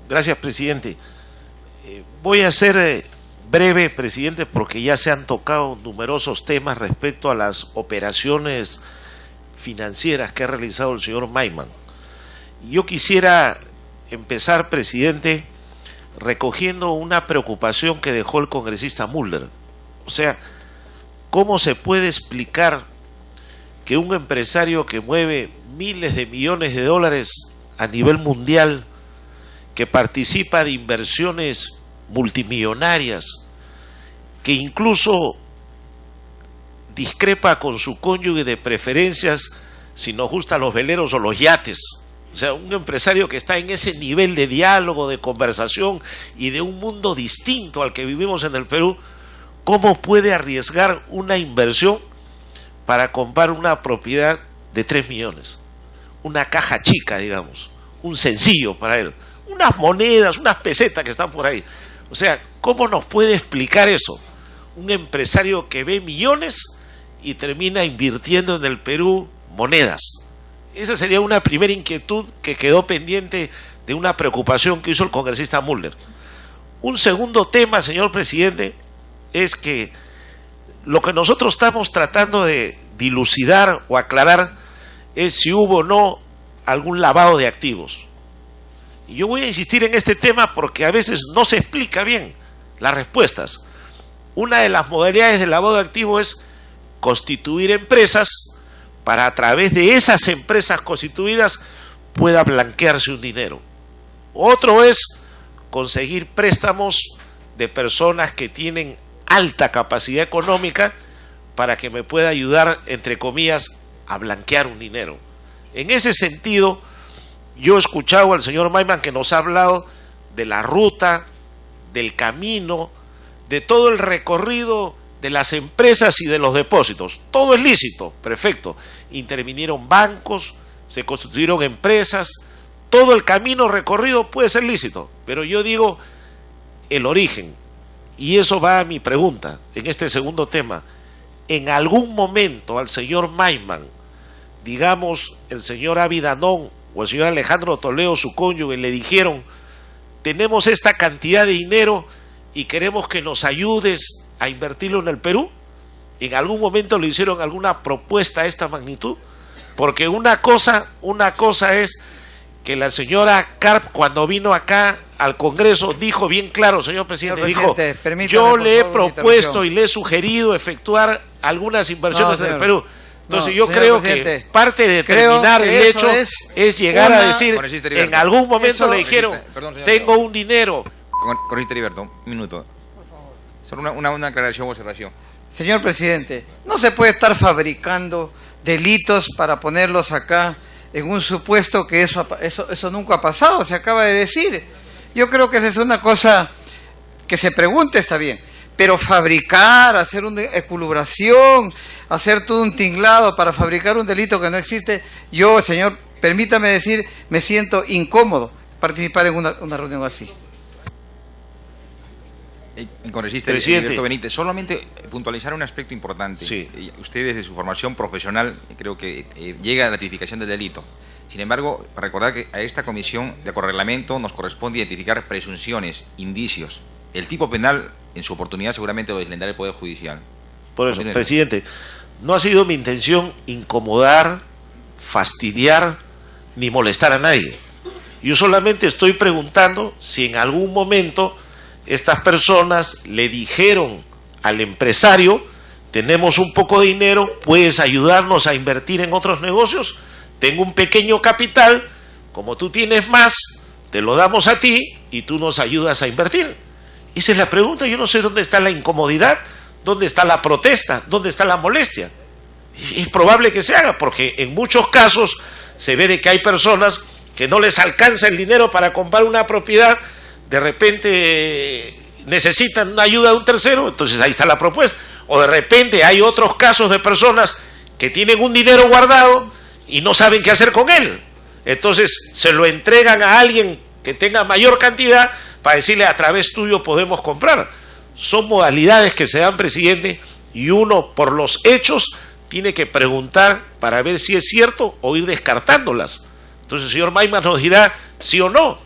Gracias, presidente. Voy a ser breve, presidente, porque ya se han tocado numerosos temas respecto a las operaciones financieras que ha realizado el señor Maiman. Yo quisiera empezar, presidente, recogiendo una preocupación que dejó el congresista Mulder. O sea, ¿cómo se puede explicar que un empresario que mueve miles de millones de dólares a nivel mundial, que participa de inversiones multimillonarias, que incluso discrepa con su cónyuge de preferencias si nos gustan los veleros o los yates? O sea, un empresario que está en ese nivel de diálogo, de conversación y de un mundo distinto al que vivimos en el Perú, ¿cómo puede arriesgar una inversión para comprar una propiedad de 3 millones? Una caja chica, digamos, un sencillo para él, unas monedas, unas pesetas que están por ahí. O sea, ¿cómo nos puede explicar eso? Un empresario que ve millones y termina invirtiendo en el Perú monedas. Esa sería una primera inquietud que quedó pendiente de una preocupación que hizo el congresista Mulder. Un segundo tema, señor presidente, es que lo que nosotros estamos tratando de dilucidar o aclarar es si hubo o no algún lavado de activos. Y yo voy a insistir en este tema porque a veces no se explica bien las respuestas. Una de las modalidades del lavado de activos es constituir empresas para a través de esas empresas constituidas pueda blanquearse un dinero. Otro es conseguir préstamos de personas que tienen alta capacidad económica para que me pueda ayudar, entre comillas, a blanquear un dinero. En ese sentido, yo he escuchado al señor Maiman que nos ha hablado de la ruta, del camino, de todo el recorrido de las empresas y de los depósitos. Todo es lícito, perfecto. Intervinieron bancos, se constituyeron empresas, todo el camino recorrido puede ser lícito, pero yo digo el origen, y eso va a mi pregunta en este segundo tema. En algún momento al señor Maiman, digamos el señor Avidanón o el señor Alejandro Toledo, su cónyuge, le dijeron: tenemos esta cantidad de dinero y queremos que nos ayudes a invertirlo en el Perú. ¿En algún momento le hicieron alguna propuesta a esta magnitud? Porque una cosa es que la señora Carp, cuando vino acá al Congreso, dijo bien claro, señor presidente, dijo: yo le he propuesto y le he sugerido efectuar algunas inversiones en el Perú. Entonces yo creo que parte de determinar el hecho es llegar a decir, en algún momento le dijeron, tengo un dinero. Congresista Heriberto, un minuto. Solo una aclaración o observación. Señor presidente, no se puede estar fabricando delitos para ponerlos acá en un supuesto que eso nunca ha pasado, se acaba de decir. Yo creo que esa es una cosa que se pregunte, está bien, pero fabricar, hacer una equilibración, hacer todo un tinglado para fabricar un delito que no existe, yo, señor, permítame decir, me siento incómodo participar en una reunión así. Congresista Heriberto Benítez, solamente puntualizar un aspecto importante. Sí. Usted, desde su formación profesional, creo que llega a la tipificación del delito. Sin embargo, recordar que a esta comisión de correglamento nos corresponde identificar presunciones, indicios. El tipo penal, en su oportunidad, seguramente lo deslendará el Poder Judicial. Por eso, presidente, no ha sido mi intención incomodar, fastidiar ni molestar a nadie. Yo solamente estoy preguntando si en algún momento estas personas le dijeron al empresario: tenemos un poco de dinero, ¿puedes ayudarnos a invertir en otros negocios? Tengo un pequeño capital, como tú tienes más, te lo damos a ti y tú nos ayudas a invertir. Esa es la pregunta. Yo no sé dónde está la incomodidad, dónde está la protesta, dónde está la molestia. Es probable que se haga, porque en muchos casos se ve de que hay personas que no les alcanza el dinero para comprar una propiedad, de repente necesitan una ayuda de un tercero, entonces ahí está la propuesta. O de repente hay otros casos de personas que tienen un dinero guardado y no saben qué hacer con él. Entonces se lo entregan a alguien que tenga mayor cantidad para decirle: a través tuyo podemos comprar. Son modalidades que se dan, presidente, y uno por los hechos tiene que preguntar para ver si es cierto o ir descartándolas. Entonces el señor Maiman nos dirá sí o no.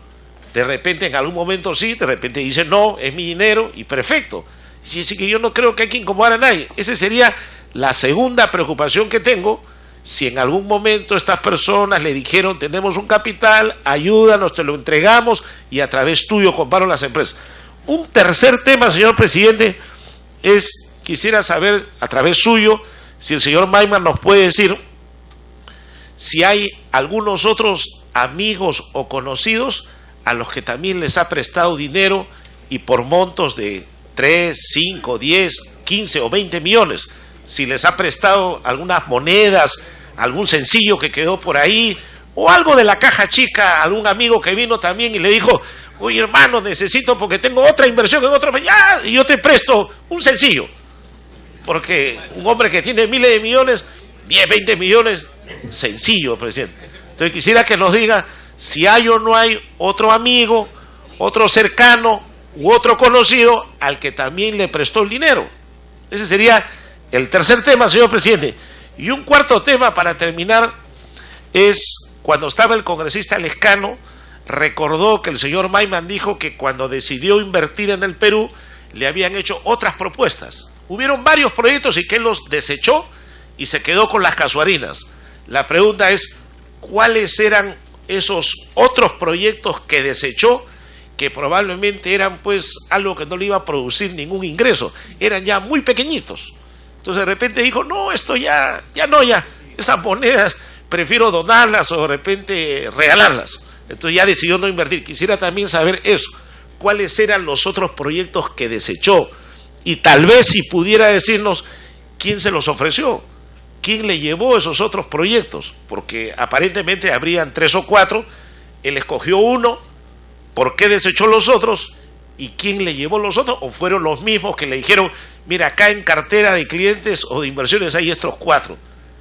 De repente en algún momento sí, de repente dice no, es mi dinero y perfecto. Así que yo no creo que hay que incomodar a nadie. Esa sería la segunda preocupación que tengo. Si en algún momento estas personas le dijeron tenemos un capital, ayúdanos, te lo entregamos y a través tuyo compraron las empresas. Un tercer tema, señor presidente, quisiera saber a través suyo si el señor Maiman nos puede decir si hay algunos otros amigos o conocidos a los que también les ha prestado dinero y por montos de 3, 5, 10, 15 o 20 millones. Si les ha prestado algunas monedas, algún sencillo que quedó por ahí, o algo de la caja chica, algún amigo que vino también y le dijo, oye hermano, necesito porque tengo otra inversión en otro, ya, y yo te presto un sencillo. Porque un hombre que tiene miles de millones, 10, 20 millones, sencillo, presidente. Entonces quisiera que nos diga si hay o no hay otro amigo, otro cercano u otro conocido al que también le prestó el dinero. Ese sería el tercer tema, señor presidente. Y un cuarto tema para terminar es cuando estaba el congresista Lescano, recordó que el señor Maiman dijo que cuando decidió invertir en el Perú le habían hecho otras propuestas. Hubieron varios proyectos y que él los desechó y se quedó con las casuarinas. La pregunta es, ¿cuáles eran esos otros proyectos que desechó, que probablemente eran pues algo que no le iba a producir ningún ingreso? Eran ya muy pequeñitos. Entonces de repente dijo, no, esto ya esas monedas prefiero donarlas o de repente regalarlas. Entonces ya decidió no invertir. Quisiera también saber eso, cuáles eran los otros proyectos que desechó y tal vez si pudiera decirnos quién se los ofreció, quién le llevó esos otros proyectos, porque aparentemente habrían 3 o 4, él escogió uno, ¿por qué desechó los otros? ¿Y quién le llevó los otros? ¿O fueron los mismos que le dijeron, mira, acá en cartera de clientes o de inversiones hay estos 4,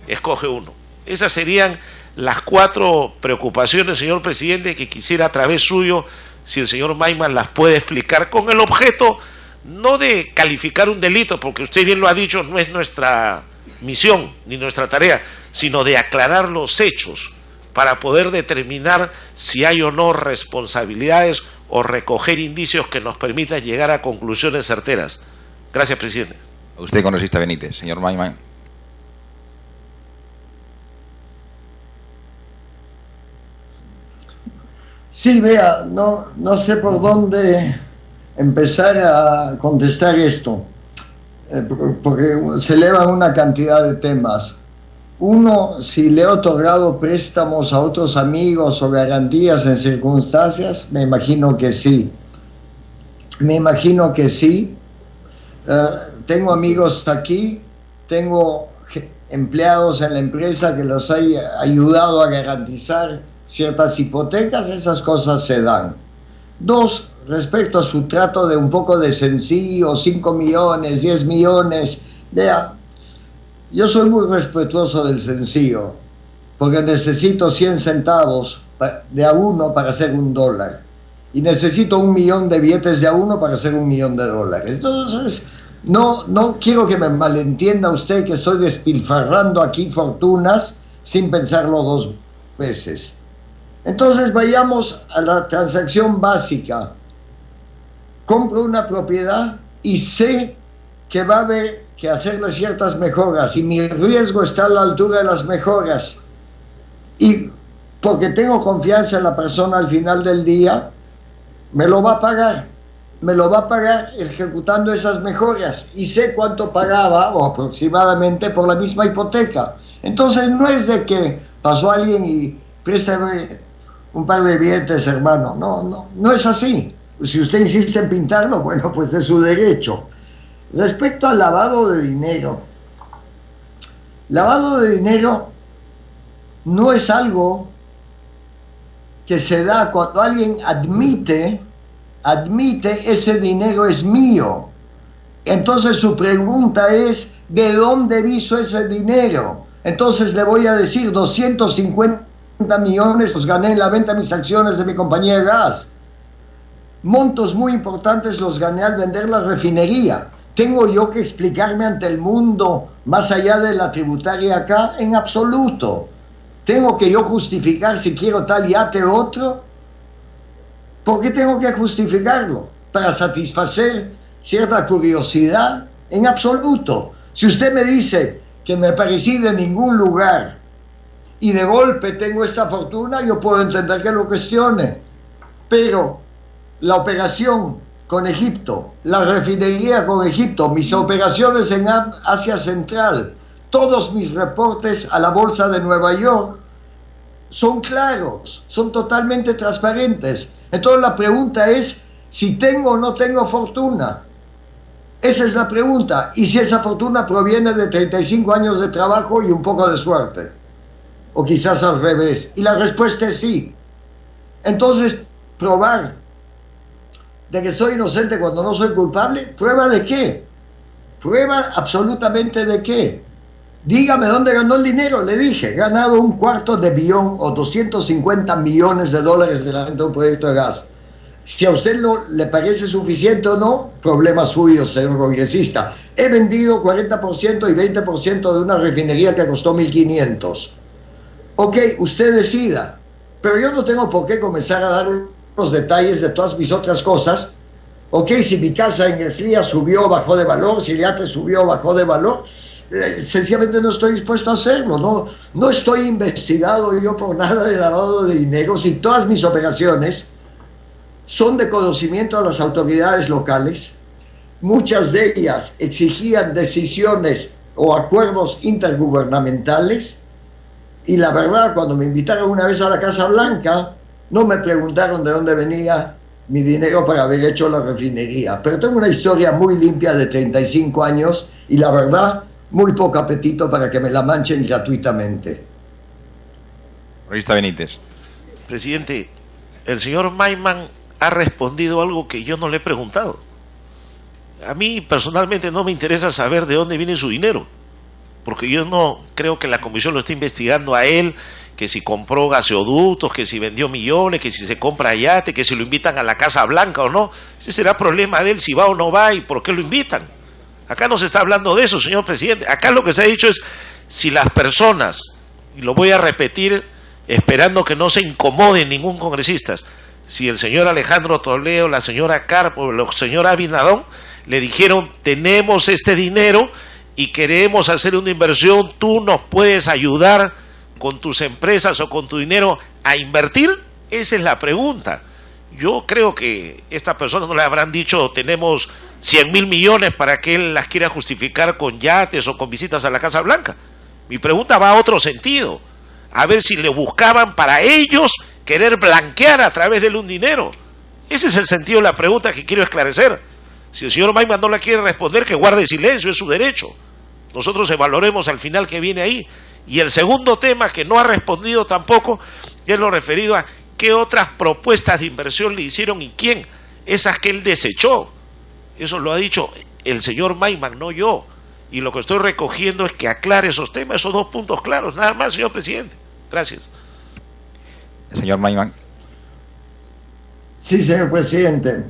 escoge uno? Esas serían las 4 preocupaciones, señor presidente, que quisiera a través suyo, si el señor Maiman las puede explicar, con el objeto no de calificar un delito, porque usted bien lo ha dicho, no es nuestra misión ni nuestra tarea, sino de aclarar los hechos para poder determinar si hay o no responsabilidades o recoger indicios que nos permitan llegar a conclusiones certeras. Gracias, presidente. A usted, congresista Benítez. Señor Maiman. Sí, vea, no sé por dónde empezar a contestar esto, porque se elevan una cantidad de temas. Uno, si le he otorgado préstamos a otros amigos o garantías en circunstancias, me imagino que sí. Tengo amigos aquí, tengo empleados en la empresa que los he ayudado a garantizar ciertas hipotecas, esas cosas se dan. 2, respecto a su trato de un poco de sencillo, 5 millones, 10 millones, vea, yo soy muy respetuoso del sencillo, porque necesito 100 centavos de a uno para hacer $1, y necesito 1 millón de billetes de a uno para hacer $1 millón. Entonces, no quiero que me malentienda usted que estoy despilfarrando aquí fortunas sin pensarlo 2 veces. Entonces vayamos a la transacción básica. Compro una propiedad y sé que va a haber que hacerle ciertas mejoras y mi riesgo está a la altura de las mejoras. Y porque tengo confianza en la persona al final del día, me lo va a pagar ejecutando esas mejoras y sé cuánto pagaba o aproximadamente por la misma hipoteca. Entonces no es de que pasó alguien y préstame un par de billetes, hermano. No es así. Si usted insiste en pintarlo, bueno, pues es su derecho. Respecto al lavado de dinero no es algo que se da cuando alguien admite ese dinero es mío. Entonces su pregunta es, ¿de dónde viso ese dinero? Entonces le voy a decir, 250 millones los gané en la venta de mis acciones de mi compañía de gas. Montos muy importantes los gané al vender la refinería. ¿Tengo yo que explicarme ante el mundo más allá de la tributaria acá? En absoluto. ¿Tengo que yo justificar si quiero tal yate o otro? ¿Por qué tengo que justificarlo? ¿Para satisfacer cierta curiosidad? En absoluto. Si usted me dice que me aparecí de ningún lugar y de golpe tengo esta fortuna, yo puedo entender que lo cuestione. Pero la operación con Egipto, la refinería con Egipto, mis operaciones en Asia Central, todos mis reportes a la Bolsa de Nueva York son claros, son totalmente transparentes. Entonces la pregunta es si tengo o no tengo fortuna. Esa es la pregunta. Y si esa fortuna proviene de 35 años de trabajo y un poco de suerte. O quizás al revés. Y la respuesta es sí. Entonces, probar de que soy inocente cuando no soy culpable, ¿prueba de qué? ¿Prueba absolutamente de qué? Dígame dónde ganó el dinero. Le dije, he ganado $250 millones o 250 millones de dólares de la venta de un proyecto de gas. Si a usted le parece suficiente o no, problema suyo, señor congresista. He vendido 40% y 20% de una refinería que costó 1.500. Ok, usted decida. Pero yo no tengo por qué comenzar a dar los detalles de todas mis otras cosas. Ok, si mi casa en Ercilla subió o bajó de valor, si el yate subió o bajó de valor, sencillamente no estoy dispuesto a hacerlo. No estoy investigado yo por nada de lavado de dinero. Si todas mis operaciones son de conocimiento a las autoridades locales, muchas de ellas exigían decisiones o acuerdos intergubernamentales, y la verdad, cuando me invitaron una vez a la Casa Blanca, no me preguntaron de dónde venía mi dinero para haber hecho la refinería. Pero tengo una historia muy limpia de 35 años y la verdad, muy poco apetito para que me la manchen gratuitamente. Congresista Benítez. Presidente, el señor Maiman ha respondido algo que yo no le he preguntado. A mí personalmente no me interesa saber de dónde viene su dinero, porque yo no creo que la comisión lo esté investigando a él, que si compró gaseoductos, que si vendió millones, que si se compra yate, que si lo invitan a la Casa Blanca o no. Ese será problema de él si va o no va y por qué lo invitan. Acá no se está hablando de eso, señor presidente. Acá lo que se ha dicho es si las personas, y lo voy a repetir esperando que no se incomode ningún congresista, si el señor Alejandro Toledo, la señora Carpo, el señor Abinadón le dijeron tenemos este dinero y queremos hacer una inversión, tú nos puedes ayudar con tus empresas o con tu dinero a invertir, esa es la pregunta. Yo creo que estas personas no le habrán dicho tenemos 100.000 millones para que él las quiera justificar con yates o con visitas a la Casa Blanca. Mi pregunta va a otro sentido, a ver si le buscaban para ellos querer blanquear a través de él un dinero. Ese es el sentido de la pregunta que quiero esclarecer. Si el señor Maiman no la quiere responder, que guarde silencio, es su derecho. Nosotros evaluaremos al final que viene ahí. Y el segundo tema que no ha respondido tampoco es lo referido a qué otras propuestas de inversión le hicieron y quién. Esas que él desechó. Eso lo ha dicho el señor Maiman, no yo. Y lo que estoy recogiendo es que aclare esos temas, esos dos puntos claros. Nada más, señor presidente. Gracias. El señor Maiman. Sí, señor presidente.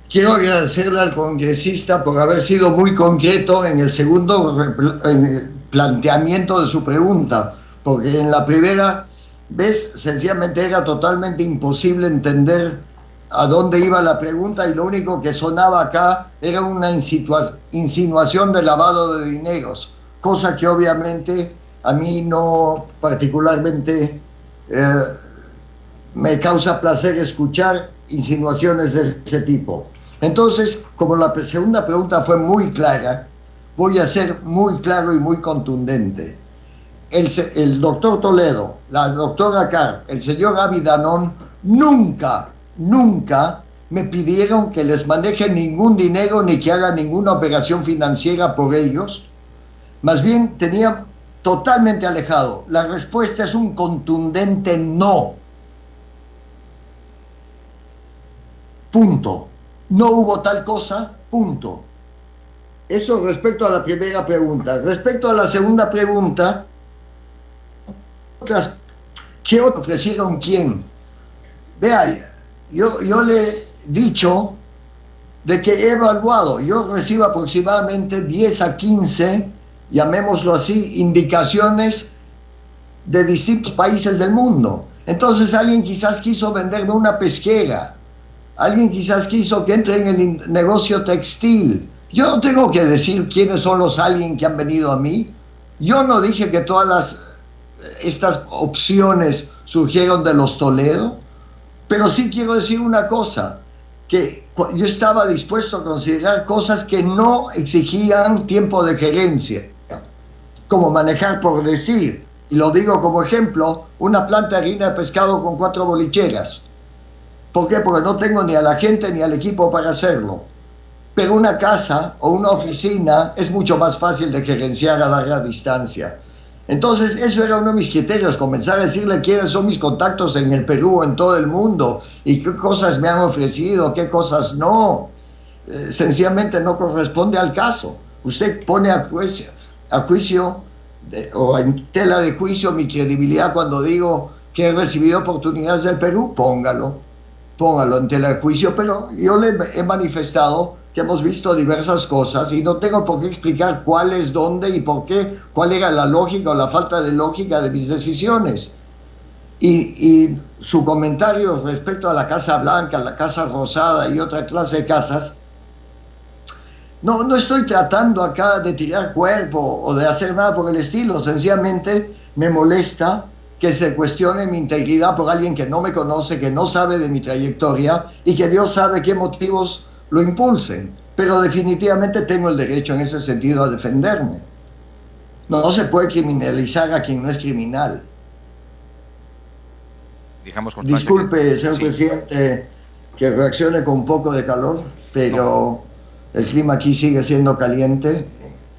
Quiero agradecerle al congresista por haber sido muy concreto en el segundo planteamiento de su pregunta, porque en la primera vez sencillamente era totalmente imposible entender a dónde iba la pregunta y lo único que sonaba acá era una insinuación de lavado de dineros, cosa que obviamente a mí no particularmente me causa placer escuchar insinuaciones de ese tipo. Entonces, como la segunda pregunta fue muy clara, voy a ser muy claro y muy contundente. El doctor Toledo, la doctora Carr, el señor Abinadón, nunca me pidieron que les maneje ningún dinero ni que haga ninguna operación financiera por ellos. Más bien, tenía totalmente alejado. La respuesta es un contundente no. Punto. No hubo tal cosa, punto. Eso respecto a la primera pregunta. Respecto a la segunda pregunta, ¿qué ofrecieron quién? Vea, yo le he dicho de que he evaluado, yo recibo aproximadamente 10 a 15, llamémoslo así, indicaciones de distintos países del mundo. Entonces alguien quizás quiso venderme una pesquera, Alguien quizás quiso que entre en el negocio textil. Yo no tengo que decir quiénes son los alguien que han venido a mí. Yo no dije que todas estas opciones surgieron de los Toledo, pero sí quiero decir una cosa, que yo estaba dispuesto a considerar cosas que no exigían tiempo de gerencia, como manejar por decir, y lo digo como ejemplo, una planta de harina de pescado con 4 bolicheras. ¿Por qué? Porque no tengo ni a la gente ni al equipo para hacerlo. Pero una casa o una oficina es mucho más fácil de gerenciar a larga distancia. Entonces, eso era uno de mis criterios, comenzar a decirle quiénes son mis contactos en el Perú, en todo el mundo, y qué cosas me han ofrecido, qué cosas no. Sencillamente no corresponde al caso. Usted pone a juicio o en tela de juicio mi credibilidad cuando digo que he recibido oportunidades del Perú, póngalo en tela de juicio, pero yo le he manifestado que hemos visto diversas cosas y no tengo por qué explicar cuál es, dónde y por qué, cuál era la lógica o la falta de lógica de mis decisiones. Y su comentario respecto a la Casa Blanca, la Casa Rosada y otra clase de casas, no estoy tratando acá de tirar cuerpo o de hacer nada por el estilo, sencillamente me molesta que se cuestione mi integridad por alguien que no me conoce, que no sabe de mi trayectoria y que Dios sabe qué motivos lo impulsen, pero definitivamente tengo el derecho en ese sentido a defenderme. No se puede criminalizar a quien no es criminal. Disculpe, señor presidente, que reaccione con un poco de calor, pero el clima aquí sigue siendo caliente,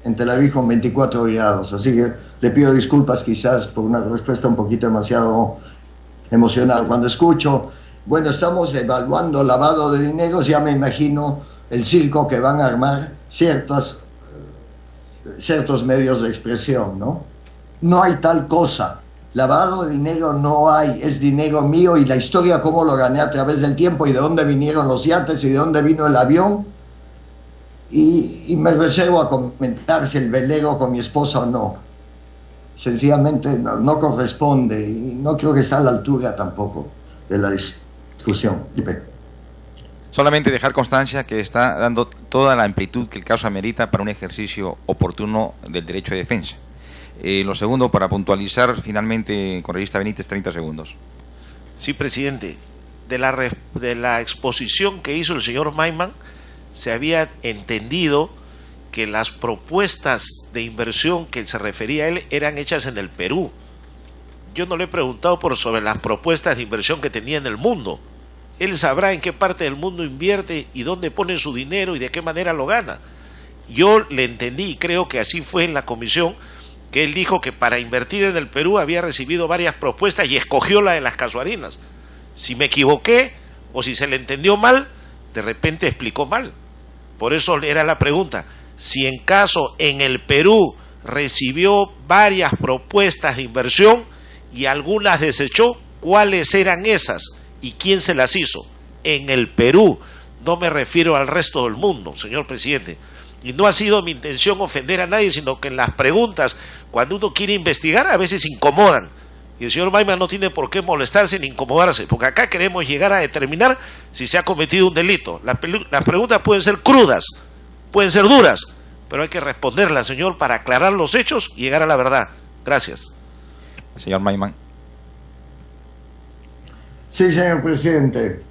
en Tel Aviv con 24 grados, así que le pido disculpas quizás por una respuesta un poquito demasiado emocional. Cuando escucho, bueno, estamos evaluando lavado de dinero, ya me imagino el circo que van a armar ciertos medios de expresión, ¿no? No hay tal cosa. Lavado de dinero no hay, es dinero mío y la historia cómo lo gané a través del tiempo y de dónde vinieron los yates y de dónde vino el avión. Y me reservo a comentar si el velero con mi esposa o no. Sencillamente no corresponde y no creo que está a la altura tampoco de la discusión. Solamente dejar constancia que está dando toda la amplitud que el caso amerita para un ejercicio oportuno del derecho de defensa. Lo segundo, para puntualizar finalmente, congresista Benítez, 30 segundos. Sí, presidente. De la exposición que hizo el señor Mayman, se había entendido que las propuestas de inversión que se refería a él eran hechas en el Perú. Yo no le he preguntado sobre las propuestas de inversión que tenía en el mundo. Él sabrá en qué parte del mundo invierte y dónde pone su dinero y de qué manera lo gana. Yo le entendí y creo que así fue en la comisión, que él dijo que para invertir en el Perú había recibido varias propuestas y escogió la de las casuarinas. Si me equivoqué o si se le entendió mal, de repente explicó mal. Por eso era la pregunta, si en caso en el Perú recibió varias propuestas de inversión y algunas desechó, ¿cuáles eran esas y quién se las hizo? En el Perú, no me refiero al resto del mundo, señor presidente. Y no ha sido mi intención ofender a nadie, sino que en las preguntas, cuando uno quiere investigar, a veces incomodan. Y el señor Mayman no tiene por qué molestarse ni incomodarse, porque acá queremos llegar a determinar si se ha cometido un delito. Las preguntas pueden ser crudas, pueden ser duras, pero hay que responderlas, señor, para aclarar los hechos y llegar a la verdad. Gracias. Señor Mayman. Sí, señor presidente.